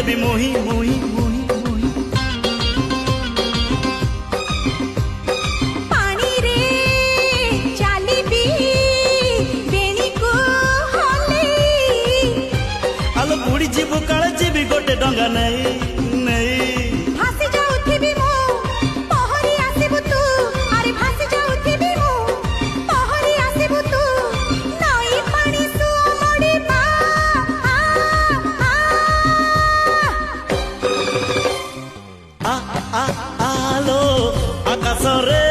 ଯିବି ମୁହିଁ ମୁହିଁ ମୁହିଁ ମୁହିଁ ପାଣିରେ ଚାଲିବି ବେଣୀକୁ ହଲେଇ ଆଲୋ ବୁଡ଼ି ଯିବୁ କାଳେ ଯିବି ଗୋଟେ ଡଙ୍ଗା ନେଇ ନେଇ ଭାସି ଯାଉଥିବି ମୁଁ ପହରି ଆସିବୁ ତୁ ଆରେ ଭାସି ଯାଉଥିବି ମୁଁ ପହରି ଆସିବୁ ତୁ ନଈ ପାଣି ସୁଅ ମଡ଼ିବା ଆଲୋ ଆକାଶରେ